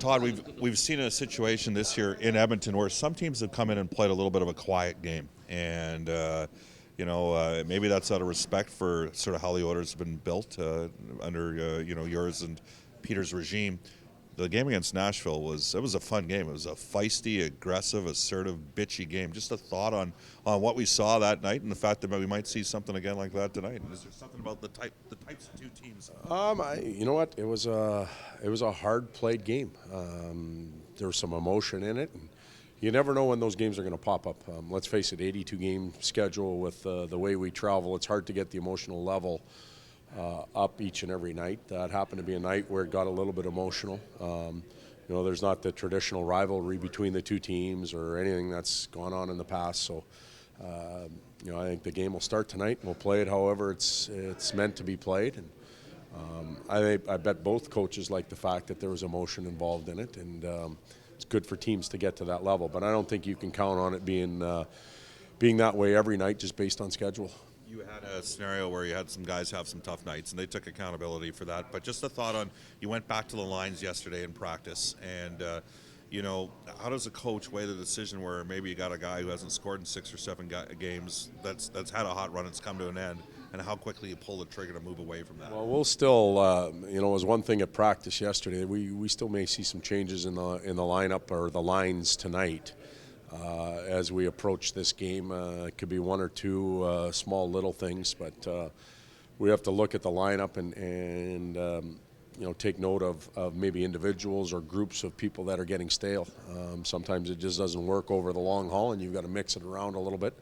Todd, we've seen a situation this year in Edmonton where some teams have come in and played a little bit of a quiet game, and maybe that's out of respect for sort of how the Oilers have been built under yours and Peter's regime. The game against Nashville was a fun game. It was a feisty, aggressive, assertive, bitchy game. Just a thought on what we saw that night and the fact that we might see something again like that tonight. And is there something about the types of two teams? You know what? It was a hard played game. There was some emotion in it, and you never know when those games are going to pop up. Let's face it, 82 game schedule with the way we travel, it's hard to get the emotional level up each and every night. That happened to be a night where it got a little bit emotional. There's not the traditional rivalry between the two teams or anything that's gone on in the past. So, I think the game will start tonight, and we'll play it however it's meant to be played. And I bet both coaches like the fact that there was emotion involved in it, and it's good for teams to get to that level. But I don't think you can count on it being that way every night just based on schedule. You had a scenario where you had some guys have some tough nights, and they took accountability for that. But just a thought on, you went back to the lines yesterday in practice, and how does a coach weigh the decision where maybe you got a guy who hasn't scored in 6 or 7 games that's had a hot run, it's come to an end, and how quickly you pull the trigger to move away from that? Well, we'll still, it was one thing at practice yesterday. We still may see some changes in the lineup or the lines tonight. As we approach this game, it could be 1 or 2 small little things, but we have to look at the lineup and take note of maybe individuals or groups of people that are getting stale. Sometimes it just doesn't work over the long haul, and you've got to mix it around a little bit.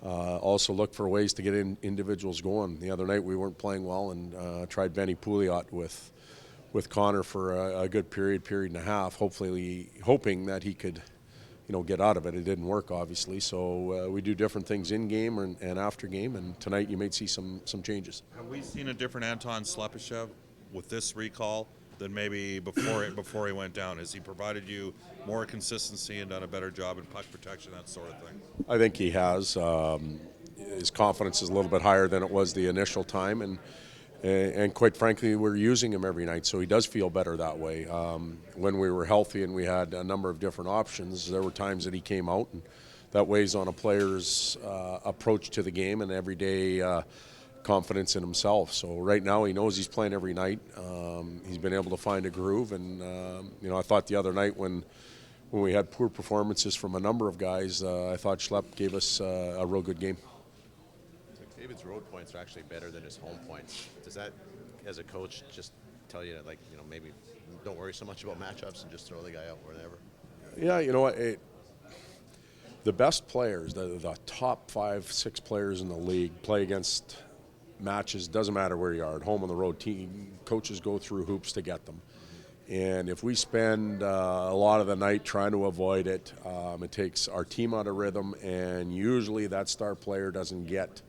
Also look for ways to get individuals going. The other night we weren't playing well, and tried Benny Pouliot with Connor for a good period and a half, hoping that he could get out of it. It didn't work, obviously, so we do different things in game and after game, and tonight you may see some changes. Have we seen a different Anton Slepyshev with this recall than maybe before he went down? Has he provided you more consistency and done a better job in puck protection, that sort of thing? I think he has. His confidence is a little bit higher than it was the initial time, and quite frankly, we're using him every night, so he does feel better that way. When we were healthy and we had a number of different options, there were times that he came out, and that weighs on a player's approach to the game and everyday confidence in himself. So right now he knows he's playing every night. He's been able to find a groove, and I thought the other night when we had poor performances from a number of guys, I thought Schlepp gave us a real good game. David's road points are actually better than his home points. Does that, as a coach, just tell you that, maybe don't worry so much about matchups and just throw the guy out whenever? Yeah, you know what? The best players, the top 5-6 players in the league, play against matches. Doesn't matter where you are, at home, on the road. Coaches go through hoops to get them. And if we spend a lot of the night trying to avoid it, it takes our team out of rhythm, and usually that star player doesn't get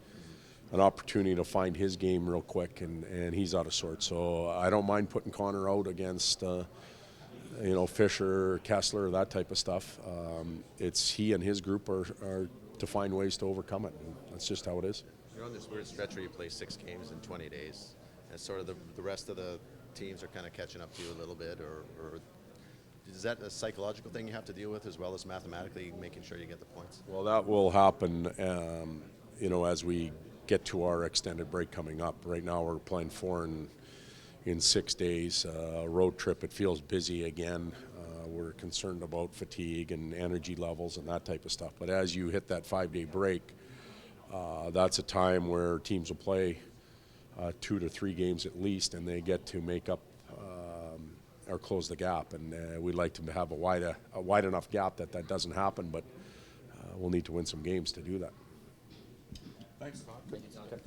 an opportunity to find his game real quick, and he's out of sorts. So I don't mind putting Connor out against Fisher, Kessler, that type of stuff. It's he and his group are to find ways to overcome it, and that's just how it is. You're on this weird stretch where you play 6 games in 20 days, and sort of the rest of the teams are kind of catching up to you a little bit, or is that a psychological thing you have to deal with as well as mathematically making sure you get the points? Well, that will happen, as we get to our extended break coming up. Right now we're playing 4 in 6 days. Road trip, it feels busy again. We're concerned about fatigue and energy levels and that type of stuff. But as you hit that 5-day break, that's a time where teams will play 2 to 3 games at least, and they get to make up or close the gap. And we'd like to have a wide enough gap that doesn't happen, but we'll need to win some games to do that. Thanks, Todd.